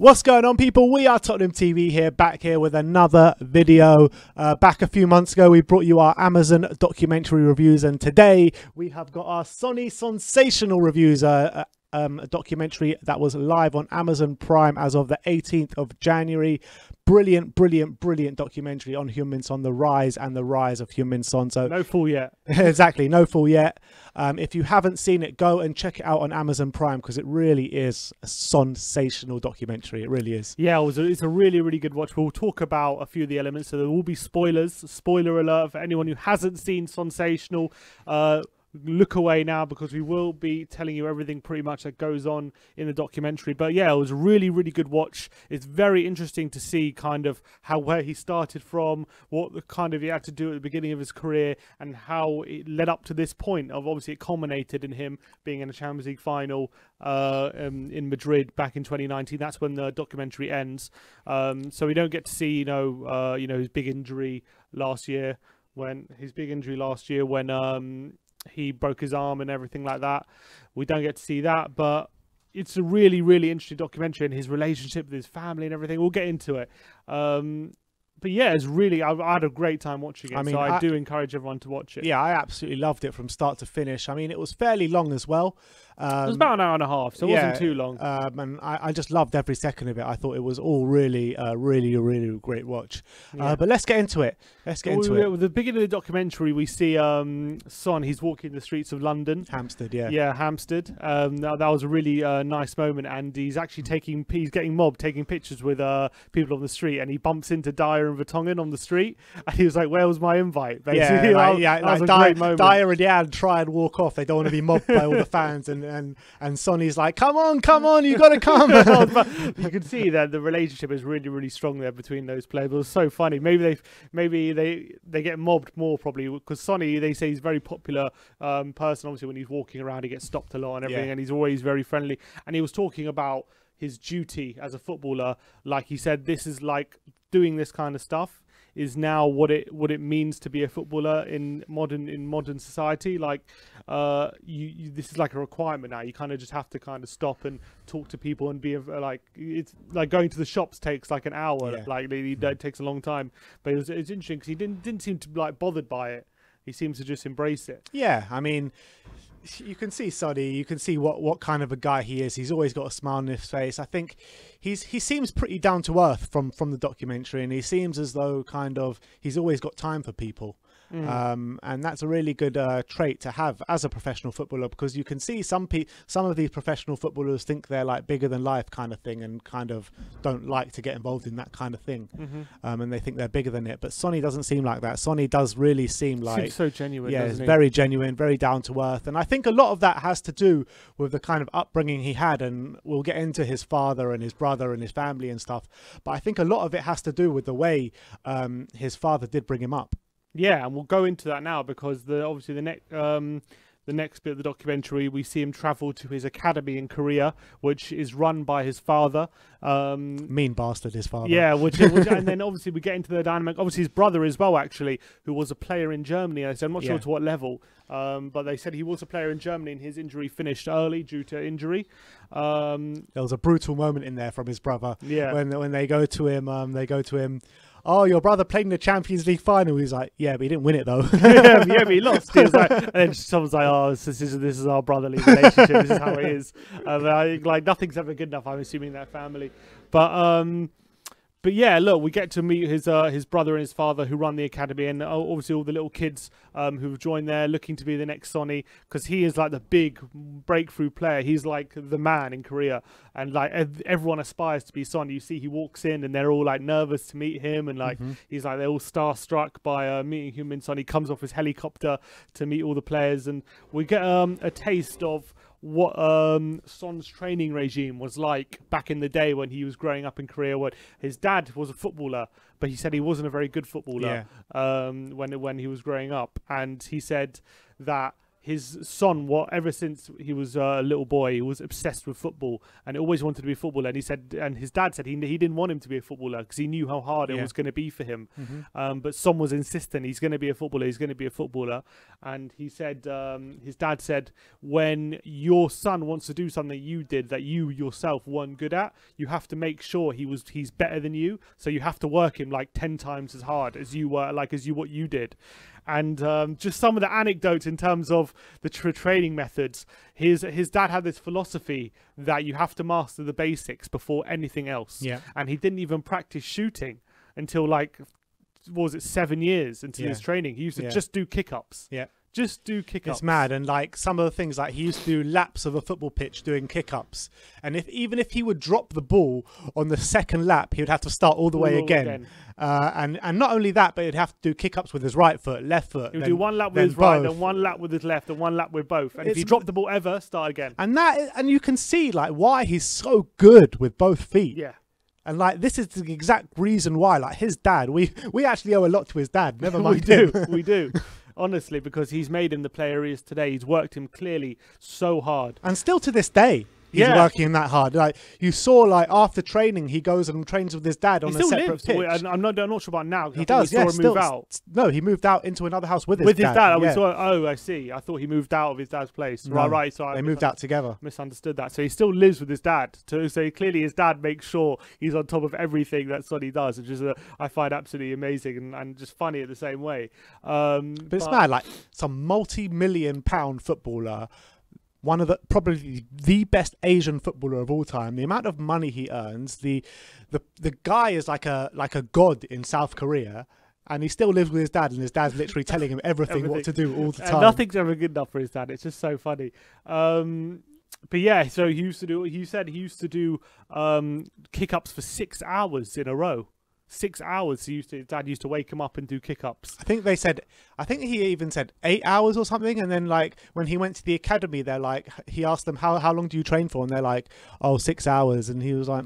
What's going on, people? We are Tottenham TV here, back here with another video. Back a few months ago, we brought you our Amazon documentary reviews, and today we have got our Sonny sensational reviews. A documentary that was live on Amazon Prime as of the 18th of January. Brilliant documentary on Heung-min Son, the rise and the rise of Heung-min Son. So no fool yet. Exactly, no fool yet. If you haven't seen it, go and check it out on Amazon Prime, because it really is a sensational documentary. It really is. Yeah, it's a really good watch. We'll talk about a few of the elements, so there will be spoilers. Spoiler alert for anyone who hasn't seen Sensational. Look away now, because we will be telling you everything pretty much that goes on in the documentary. But yeah, it was a really good watch. It's very interesting to see kind of where he started from, what the kind of he had to do at the beginning of his career, and how it led up to this point of, obviously it culminated in him being in a Champions League final in Madrid back in 2019. That's when the documentary ends. So we don't get to see his big injury last year when he broke his arm and everything like that. We don't get to see that, but it's a really interesting documentary, and his relationship with his family and everything. We'll get into it. But yeah, it's really, I had a great time watching it. I mean, so I do encourage everyone to watch it. Yeah, I absolutely loved it from start to finish. I mean, it was fairly long as well. It was about an hour and a half, so it wasn't too long. And I just loved every second of it. I thought it was all really great watch. Yeah. But let's get into it. At the beginning of the documentary, we see Son. He's walking the streets of London. Hampstead, yeah. Yeah, Hampstead. That was a really nice moment, and he's actually he's getting mobbed, taking pictures with people on the street, and he bumps into Dyer and Vertonghen on the street, and he was like, "Where was my invite?" Basically, Dyer and Jan try and walk off. They don't want to be mobbed by all the fans, and Sonny's like, come on, you gotta come. You can see that the relationship is really strong there between those players. It was so funny. Maybe they get mobbed more, probably, because Sonny, they say, he's a very popular person. Obviously, when he's walking around, he gets stopped a lot and everything, and he's always very friendly. And he was talking about his duty as a footballer. Like he said, this is like doing this kind of stuff is now what it means to be a footballer in modern society. Like this is like a requirement now. You kind of just have to kind of stop and talk to people and be like, it's like going to the shops takes like an hour. Yeah. Like it takes a long time. But it's interesting because he didn't seem to be like bothered by it. He seems to just embrace it. Yeah, I mean, you can see Sonny. You can see what kind of a guy he is. He's always got a smile on his face. I think he seems pretty down to earth from the documentary, and he seems as though kind of he's always got time for people. And that's a really good trait to have as a professional footballer, because you can see some of these professional footballers think they're like bigger than life kind of thing, and kind of don't like to get involved in that kind of thing. And they think they're bigger than it. But Sonny doesn't seem like that. Sonny does really seem like, seems so genuine. Yeah, it's very genuine, very down to earth. And I think a lot of that has to do with the kind of upbringing he had, and we'll get into his father and his brother and his family and stuff. But I think a lot of it has to do with the way his father did bring him up. Yeah, and we'll go into that now, because obviously the next bit of the documentary, we see him travel to his academy in Korea, which is run by his father. Mean bastard, his father. Yeah, and then obviously we get into the dynamic. Obviously his brother as well, actually, who was a player in Germany. I said, I'm not sure to what level, but they said he was a player in Germany, and his injury finished early due to injury. There was a brutal moment in there from his brother. Yeah, when they go to him. Oh, your brother played in the Champions League final. He's like, yeah, but he didn't win it though. yeah, but he lost. He was like, and then someone's like, oh, this is our brotherly relationship. This is how it is. Like nothing's ever good enough, I'm assuming, that family. But yeah, look, we get to meet his brother and his father, who run the academy, and obviously all the little kids who've joined there, looking to be the next Sonny, because he is like the big breakthrough player. He's like the man in Korea, and like everyone aspires to be Sonny. You see, he walks in, and they're all like nervous to meet him, and like he's like, they're all starstruck by meeting Heung-min Son. He comes off his helicopter to meet all the players, and we get a taste of what Son's training regime was like back in the day when he was growing up in Korea. When his dad was a footballer, but he said he wasn't a very good footballer when he was growing up, and he said that his son, ever since he was a little boy, he was obsessed with football and always wanted to be a footballer. And he said, and his dad said he didn't want him to be a footballer because he knew how hard it was going to be for him. But Son was insistent he's going to be a footballer. He's going to be a footballer. And he said, his dad said, when your son wants to do something you did that you yourself weren't good at, you have to make sure he's better than you. So you have to work him like 10 times as hard as you were, what you did. And just some of the anecdotes in terms of the training methods. His dad had this philosophy that you have to master the basics before anything else. Yeah. And he didn't even practice shooting until 7 years into his training. He used to just do kick-ups. Yeah. Just do kick-ups. It's mad. And like some of the things, like he used to do laps of a football pitch doing kick-ups. And even if he would drop the ball on the second lap, he would have to start all the way again. And not only that, but he'd have to do kick-ups with his right foot, left foot. He would do one lap with his right, then one lap with his left, and one lap with both. And if he dropped the ball ever, start again. And you can see like why he's so good with both feet. Yeah. And like this is the exact reason why, like his dad, we actually owe a lot to his dad. Never mind him. We do. Honestly, because he's made him the player he is today. He's worked him clearly so hard. And still to this day, he's working him that hard. Like you saw, like after training, he goes and trains with his dad on a separate pitch. I'm not sure about now. He does. Yeah, move out. No, he moved out into another house with his dad. I see. I thought he moved out of his dad's place. No, right. So they moved out together. Misunderstood that. So he still lives with his dad. So clearly his dad makes sure he's on top of everything that Sonny does, which is I find absolutely amazing and just funny at the same way. But it's mad. Like some multi-million-pound footballer. One of probably the best Asian footballer of all time. The amount of money he earns, the guy is like a god in South Korea, and he still lives with his dad, and his dad's literally telling him everything what to do all the time. And nothing's ever good enough for his dad. It's just so funny. But yeah, so he said he used to do kick-ups for 6 hours in a row. 6 hours. His dad used to wake him up and do kick-ups. I think he even said 8 hours or something. And then like when he went to the academy, they're like, he asked them how long do you train for, and they're like, 6 hours. And he was like,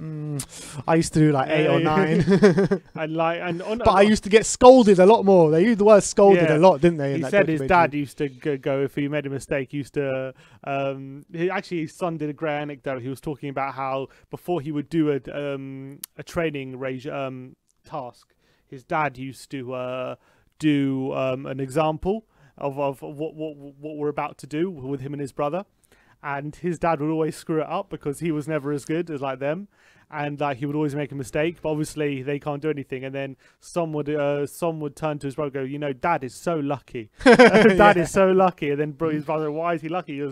I used to do like 8 or 9. But I used to get scolded a lot more. They used the word scolded a lot, didn't they? He said his dad used to go if he made a mistake. He used to his son did a great anecdote. He was talking about how before he would do a training task, his dad used to do an example of what we're about to do with him and his brother, and his dad would always screw it up because he was never as good as like them, and like he would always make a mistake, but obviously they can't do anything. And then some would turn to his brother and go, Dad is so lucky. Dad is so lucky. And then his brother, why is he lucky?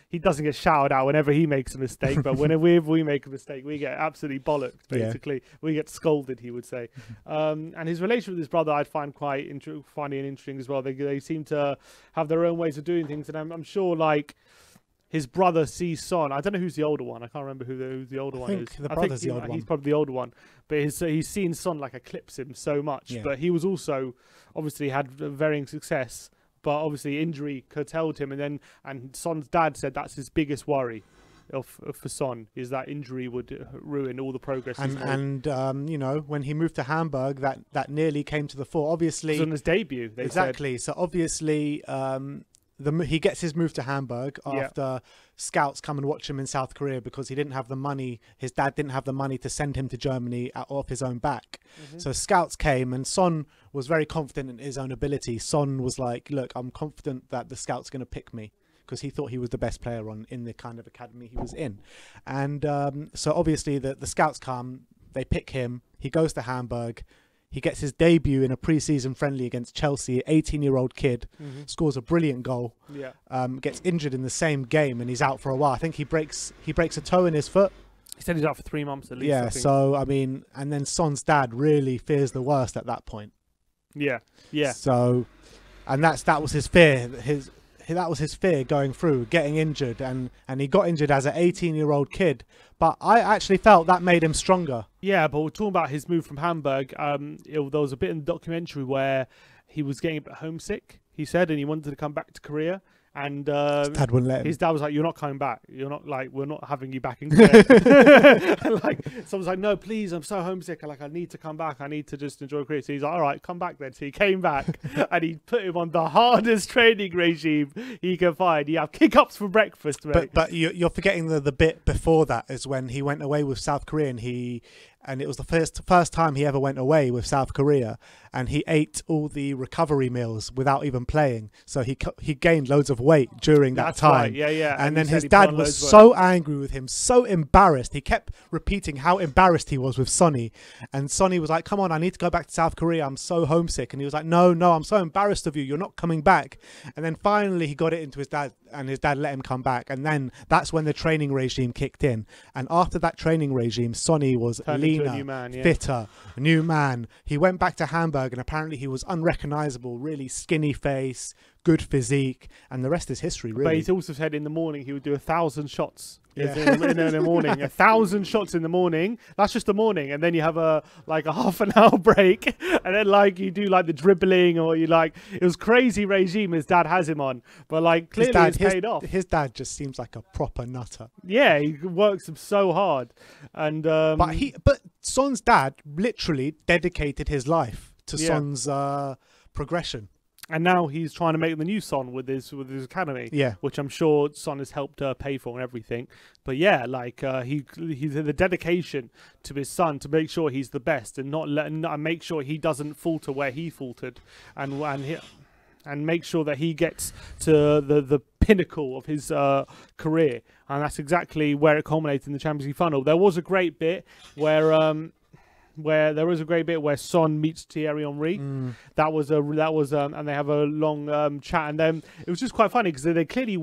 He doesn't get shouted out whenever he makes a mistake, but whenever we make a mistake, we get absolutely bollocked, basically. We get scolded, he would say. And his relationship with his brother I'd find quite funny and interesting as well. They seem to have their own ways of doing things, and I'm sure like his brother sees Son. I don't know who's the older one. I can't remember who the older one is. The brother's the older one. He's probably the older one. But he's seen Son like eclipse him so much. Yeah. But he was also obviously had varying success. But obviously injury curtailed him. And Son's dad said that's his biggest worry for Son, is that injury would ruin all the progress. And when he moved to Hamburg, that nearly came to the fore. Obviously, it was on his debut. Exactly. So obviously, he gets his move to Hamburg after scouts come and watch him in South Korea because he didn't have the money. His dad didn't have the money to send him to Germany off his own back. So scouts came, and Son was very confident in his own ability. Son was like, look, I'm confident that the scouts are going to pick me, because he thought he was the best player in the kind of academy he was in. And so obviously the scouts come, they pick him, he goes to Hamburg. He gets his debut in a pre-season friendly against Chelsea. 18-year-old kid, scores a brilliant goal. Gets injured in the same game, and he's out for a while. I think he breaks a toe in his foot. He said he's out for 3 months at least. Yeah. So I mean, and then Son's dad really fears the worst at that point. Yeah. So, and that was his fear. That was his fear going through, getting injured, and he got injured as an 18-year-old kid. But I actually felt that made him stronger. Yeah, but we're talking about his move from Hamburg. There was a bit in the documentary where he was getting a bit homesick, he said, and he wanted to come back to Korea. and His dad wouldn't let him. His dad was like, "You're not coming back. You're not like we're not having you back in cricket." And like someone's like, "No, please, I'm so homesick. Like I need to come back. I need to just enjoy cricket." So he's like, "All right, come back then." So he came back and he put him on the hardest training regime he could find. You have kick-ups for breakfast, mate. But you're forgetting the bit before that is when he went away with South Korea, and it was the first time he ever went away with South Korea, and he ate all the recovery meals without even playing. So he gained loads of weight during that time. Right. Yeah. And then his dad was so angry with him, so embarrassed. He kept repeating how embarrassed he was with Sonny, and Sonny was like, "Come on, I need to go back to South Korea. I'm so homesick." And he was like, "No, I'm so embarrassed of you. You're not coming back." And then finally he got it into his dad, and his dad let him come back. And then that's when the training regime kicked in. And after that training regime, Sonny was leaner, new man, fitter, a new man. He went back to Hamburg, and apparently he was unrecognizable, really skinny face, good physique, and the rest is history, really. But he's also said in the morning he would do 1,000 shots. In the morning, 1,000 shots in the morning. That's just the morning, and then you have a half an hour break, and then like you do like the dribbling, or you like it was crazy regime his dad has him on, but like clearly it's paid off. His dad just seems like a proper nutter. Yeah, he works him so hard, and but Son's dad literally dedicated his life to Son's progression. And now he's trying to make the new Son with his academy, which I'm sure Son has helped pay for and everything. But yeah, like he's the dedication to his son to make sure he's the best and not make sure he doesn't falter where he faltered, and make sure that he gets to the pinnacle of his career. And that's exactly where it culminated in the Champions League final. There was a great bit where Son meets Thierry Henry. That was and they have a long chat, and then it was just quite funny because they clearly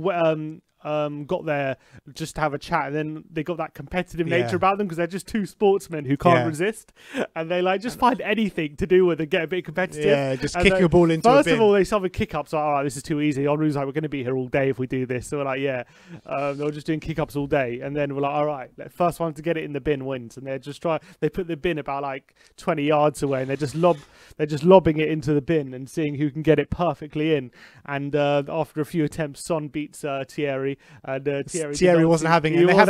got there just to have a chat, and then they got that competitive nature about them because they're just two sportsmen who can't resist, and they like just find anything to do with and get a bit competitive. Yeah, just kick a ball into a bin. First of all, they started kick-ups. Like, all right, this is too easy. Henry's like, we're going to be here all day if we do this. So we're like, they were just doing kick-ups all day, and then we're like, all right, first one to get it in the bin wins, and they put the bin about like 20 yards away, and they're just lobbing it into the bin and seeing who can get it perfectly in. And after a few attempts, Son beats Thierry. And Thierry wasn't having it. They had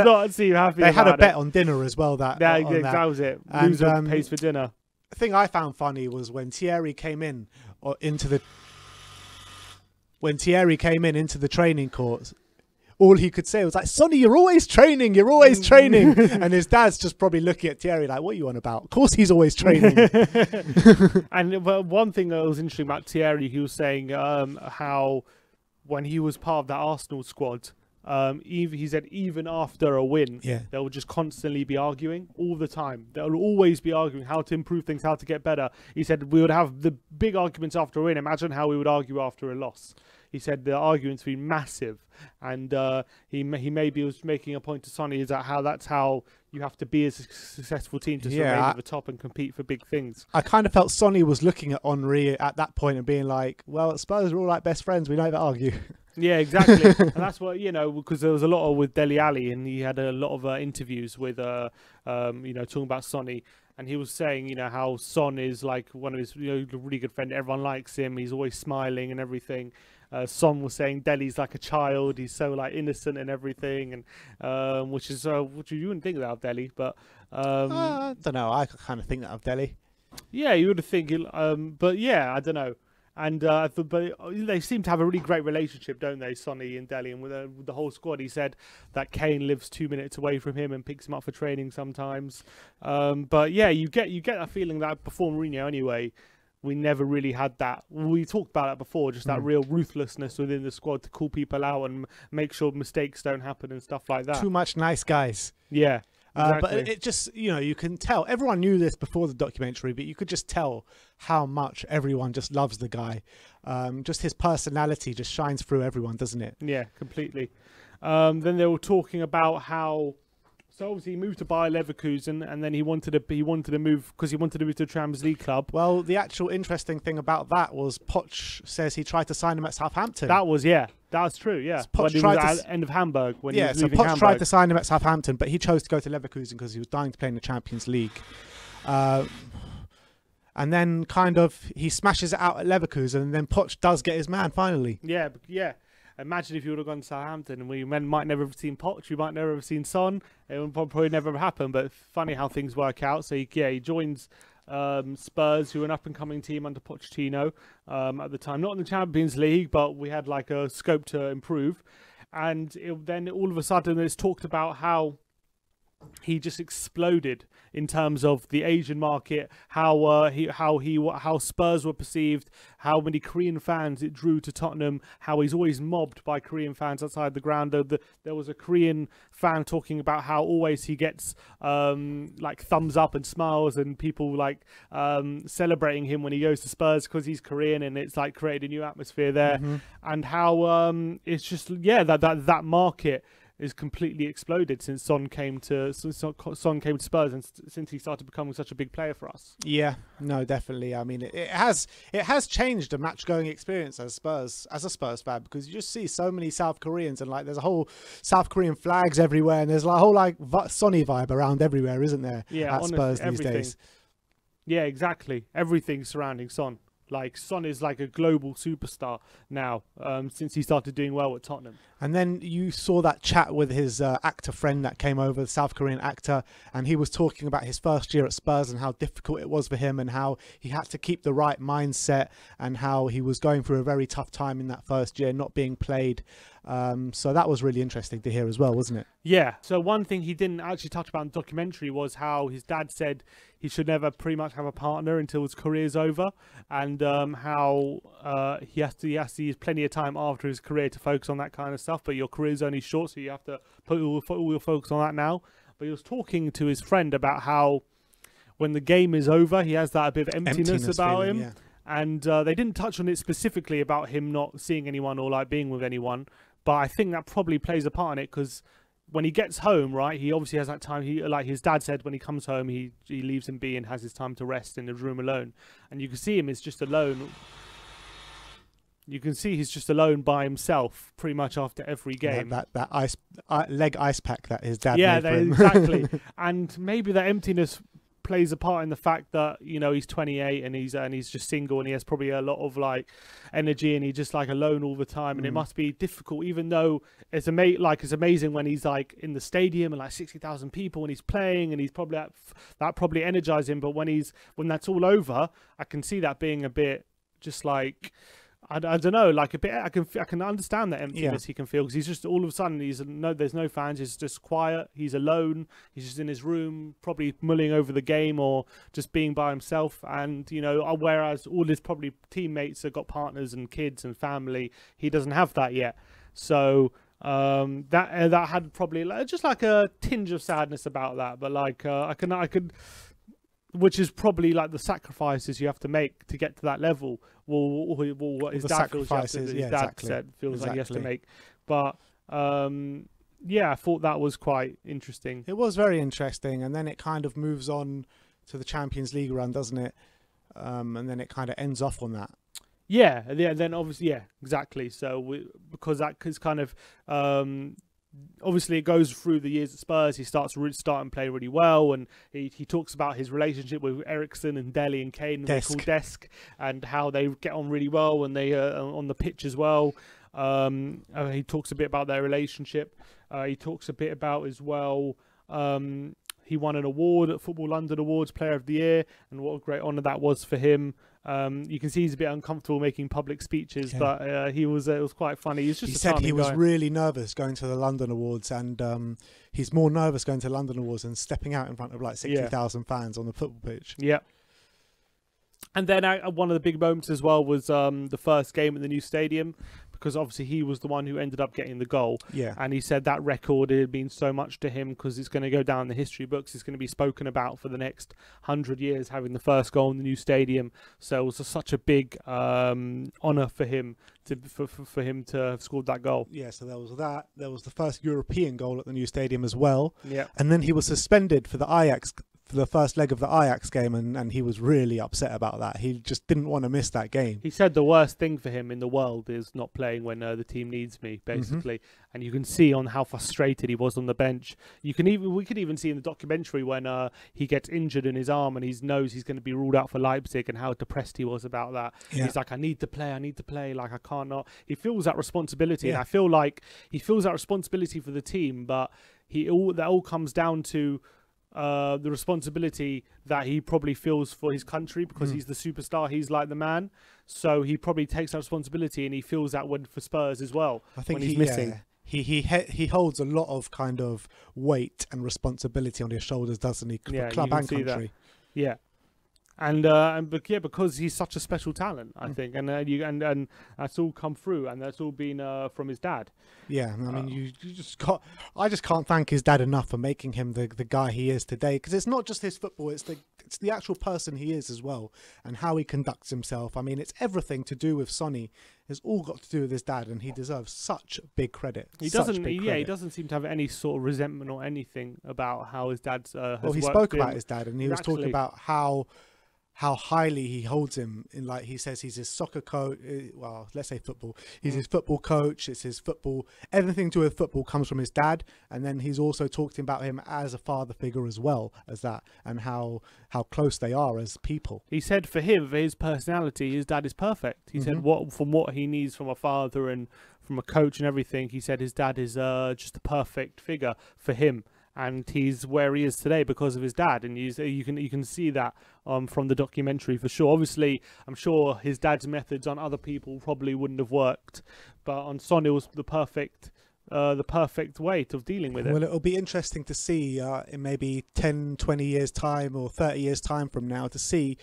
a bet on dinner as well. That was it. Loser pays for dinner. The thing I found funny was when Thierry came into the training courts. All he could say was like, "Sonny, you're always training. You're always training." And his dad's just probably looking at Thierry like, "What are you on about? Of course he's always training." And one thing that was interesting about Thierry, he was saying how when he was part of that Arsenal squad, he said even after a win, they will just constantly be arguing all the time. They'll always be arguing how to improve things, how to get better. He said we would have the big arguments after a win. Imagine how we would argue after a loss. He said the arguments would be massive, and he maybe was making a point to Sonny is that that's how you have to be as a successful team to remain at the top and compete for big things. I kind of felt Sonny was looking at Henry at that point and being like, "Well, at Spurs we're all like best friends. We don't even argue." Yeah, exactly. And that's what, because there was a lot with Dele Alli, and he had a lot of interviews with, talking about Sonny. And he was saying, how Son is like one of his really good friend. Everyone likes him. He's always smiling and everything. Son was saying Dele's like a child. He's so like innocent and everything, and which you wouldn't think that of Dele, but I don't know. I kind of think that of Dele. Yeah, you would think, but yeah, I don't know. And but they seem to have a really great relationship, don't they, Sonny and Dele, and with the whole squad. He said that Kane lives 2 minutes away from him and picks him up for training sometimes. But yeah, you get that feeling that before Mourinho anyway, we never really had that. We talked about that before, just that real ruthlessness within the squad to call people out and make sure mistakes don't happen and stuff like that. Too much nice guys. Yeah. Exactly. But it just, you can tell. Everyone knew this before the documentary, but you could just tell how much everyone just loves the guy. Just his personality just shines through everyone, doesn't it? Yeah, completely. Then they were talking about how... So obviously he moved to Bayer Leverkusen, and then he wanted to move because he wanted to move to a Champions League club. Well, the actual interesting thing about that was Poch says he tried to sign him at Southampton. That's true. Yeah, So Poch he was at the end of Hamburg when he was leaving Poch Hamburg. tried to sign him at Southampton, but he chose to go to Leverkusen because he was dying to play in the Champions League. And then kind of he smashes it out at Leverkusen, and then Poch does get his man finally. Yeah. imagine if you would have gone to Southampton and we might never have seen Poch, we might never have seen Son. It would probably never have happened. But funny how things work out. So he joins Spurs, who were an up-and-coming team under Pochettino at the time. Not in the Champions League, but we had like a scope to improve. And then all of a sudden it's talked about how he just exploded in terms of the Asian market, how Spurs were perceived, how many Korean fans it drew to Tottenham, how he's always mobbed by Korean fans outside the ground. There was a Korean fan talking about how always he gets like thumbs up and smiles and people like celebrating him when he goes to Spurs because he's Korean, and it's like created a new atmosphere there. And how it's just that market is completely exploded since Son came to Spurs, and since he started becoming such a big player for us. Yeah, no, definitely. I mean, it has changed the match going experience as a Spurs fan, because you just see so many South Koreans, and like there's a whole South Korean flags everywhere, and there's like a whole like Sonny vibe around everywhere, isn't there? Yeah, at Spurs these days. Yeah, exactly. Everything surrounding Son. Like Son is like a global superstar now, since he started doing well at Tottenham. And then you saw that chat with his actor friend that came over, the South Korean actor, and he was talking about his first year at Spurs and how difficult it was for him, and how he had to keep the right mindset, and how he was going through a very tough time in that first year, not being played. So that was really interesting to hear as well, wasn't it? Yeah. So one thing he didn't actually touch about in the documentary was how his dad said he should never pretty much have a partner until his career's over, and how he has to use plenty of time after his career to focus on that kind of stuff. But your career's only short, so you have to put all your focus on that now. But he was talking to his friend about how when the game is over, he has that bit of emptiness about feeling, him. yeah. And they didn't touch on it specifically about him not seeing anyone or like being with anyone. But I think that probably plays a part in it, because when he gets home, right, he obviously has that time. He, like his dad said, when he comes home, he leaves him be and has his time to rest in his room alone. And you can see him is just alone. You can see he's just alone by himself pretty much after every game. That leg ice pack that his dad yeah, made for him. Exactly. And maybe that emptiness plays a part in the fact that, you know, he's 28 and he's just single, and he has probably a lot of like energy, and he's just like alone all the time, and it must be difficult, even though it's amazing when he's like in the stadium and like 60,000 people and he's playing, and he's probably that probably energizes him. But when that's all over, I can see that being a bit just like, I don't know, like a bit. I can understand that emptiness he can feel, because he's just all of a sudden there's no fans. He's just quiet. He's alone. He's just in his room, probably mulling over the game or just being by himself. And you know, whereas all his probably teammates have got partners and kids and family, he doesn't have that yet. So that had probably just like a tinge of sadness about that. But like I could. Which is probably like the sacrifices you have to make to get to that level. Well, what his dad feels like he has to make. But yeah, I thought that was quite interesting. It was very interesting, and then it kind of moves on to the Champions League run, doesn't it? And then it kind of ends off on that. Yeah. Then obviously, yeah, exactly. So because that is kind of. Obviously, it goes through the years at Spurs. He starts starting playing really well, and he talks about his relationship with Eriksen and Dele and Kane, and they call Desk, and how they get on really well when they on the pitch as well. He talks a bit about their relationship. He talks a bit about as well. He won an award at Football London Awards, Player of the Year, and what a great honour that was for him. You can see he's a bit uncomfortable making public speeches, but it was quite funny. He said he was really nervous going to the London Awards, and he's more nervous going to London Awards than stepping out in front of like 60,000 fans on the football pitch. Yeah. And then one of the big moments as well was the first game at the new stadium, because obviously he was the one who ended up getting the goal. Yeah. And he said that record had been so much to him, because it's going to go down in the history books. It's going to be spoken about for the next 100 years, having the first goal in the new stadium. So it was such a big honour for him for him to have scored that goal. Yeah, so there was that. There was the first European goal at the new stadium as well. Yeah. And then he was suspended for the Ajax for the first leg of the Ajax game, and he was really upset about that. He just didn't want to miss that game. He said the worst thing for him in the world is not playing when the team needs me, basically. And you can see on how frustrated he was on the bench. We could even see in the documentary when he gets injured in his arm and he knows he's going to be ruled out for Leipzig, and how depressed he was about that. Yeah. He's like, I need to play, like I can't not. He feels that responsibility, and I feel like he feels that responsibility for the team, but that all comes down to the responsibility that he probably feels for his country, because he's the superstar, he's like the man, so he probably takes that responsibility, and he feels that for Spurs as well. I think when he's missing. He holds a lot of kind of weight and responsibility on his shoulders, doesn't he? For club and country. That. Yeah. And because he's such a special talent, I think, and that's all come through, and that's all been from his dad. Yeah, I mean, I just can't thank his dad enough for making him the guy he is today, because it's not just his football; it's the actual person he is as well, and how he conducts himself. I mean, it's everything to do with Sonny. It's all got to do with his dad, and he deserves such big credit. He doesn't seem to have any sort of resentment or anything about how his dad's. He spoke about his dad, and he was talking about how highly he holds him. In, like, he says he's his soccer coach. Well, let's say football. He's his football coach. It's his football. Everything to do with football comes from his dad. And then he's also talked about him as a father figure as well as that, and how close they are as people. He said for him, for his personality, his dad is perfect. He said what he needs from a father and from a coach and everything. He said his dad is just a perfect figure for him. And he's where he is today because of his dad, and you can see that from the documentary for sure. Obviously, I'm sure his dad's methods on other people probably wouldn't have worked, but on Sonny was the perfect way of dealing with it. Well, it'll be interesting to see in maybe 10, 20 years time or 30 years time from now, to see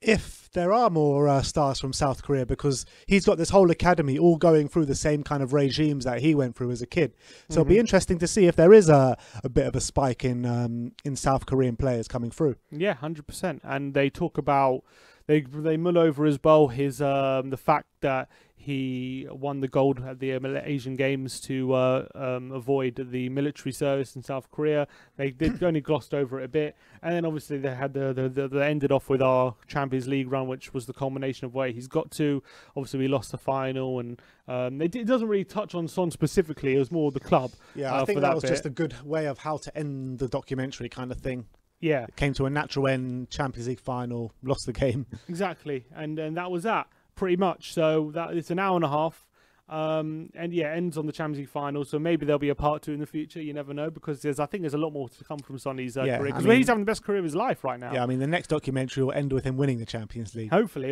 if there are more stars from South Korea, because he's got this whole academy all going through the same kind of regimes that he went through as a kid. So it'll be interesting to see if there is a bit of a spike in South Korean players coming through. Yeah, 100%. And they talk about, they mull over as well the fact that he won the gold at the Asian Games to avoid the military service in South Korea. They only glossed over it a bit, and then obviously they had they ended off with our Champions League run, which was the culmination of where he's got to. Obviously, we lost the final, and it doesn't really touch on Son specifically. It was more the club. Yeah, I think that was just a good way of how to end the documentary, kind of thing. Yeah, it came to a natural end. Champions League final, lost the game. Exactly, and that was that. Pretty much. So that it's an hour and a half, and ends on the Champions League final. So maybe there'll be a part 2 in the future. You never know, because I think there's a lot more to come from Sonny's career, because he's having the best career of his life right now. Yeah, I mean, the next documentary will end with him winning the Champions League. Hopefully,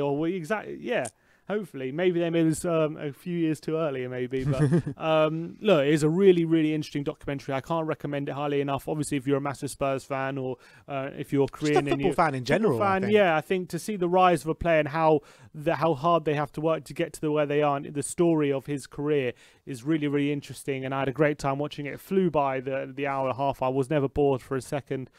hopefully. Maybe they made this a few years too early, maybe. But look, it's a really, really interesting documentary. I can't recommend it highly enough. Obviously, if you're a massive Spurs fan, or if you're Korean, just a football fan in general. I think to see the rise of a player and how hard they have to work to get to where they are, and the story of his career is really, really interesting. And I had a great time watching it. It flew by the hour and a half. I was never bored for a second.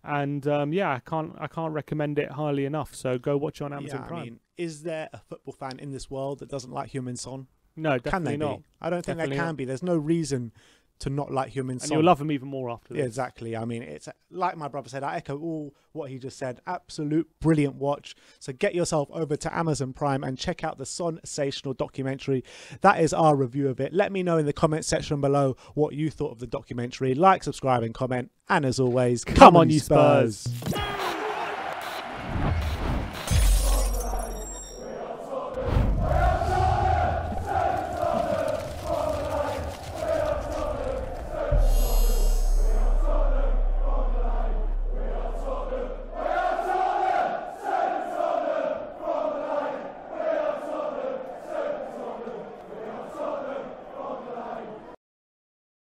And I can't recommend it highly enough. So go watch it on Amazon Prime. I mean, is there a football fan in this world that doesn't like Heung-min Son? No, definitely not. Be? I don't think they can be. There's no reason to not like Heung-min Son. And you'll love him even more after this. Yeah, exactly. I mean, it's like my brother said, I echo all what he just said. Absolute brilliant watch. So get yourself over to Amazon Prime and check out the Sonsational documentary. That is our review of it. Let me know in the comment section below what you thought of the documentary. Like, subscribe and comment. And as always, come on you Spurs.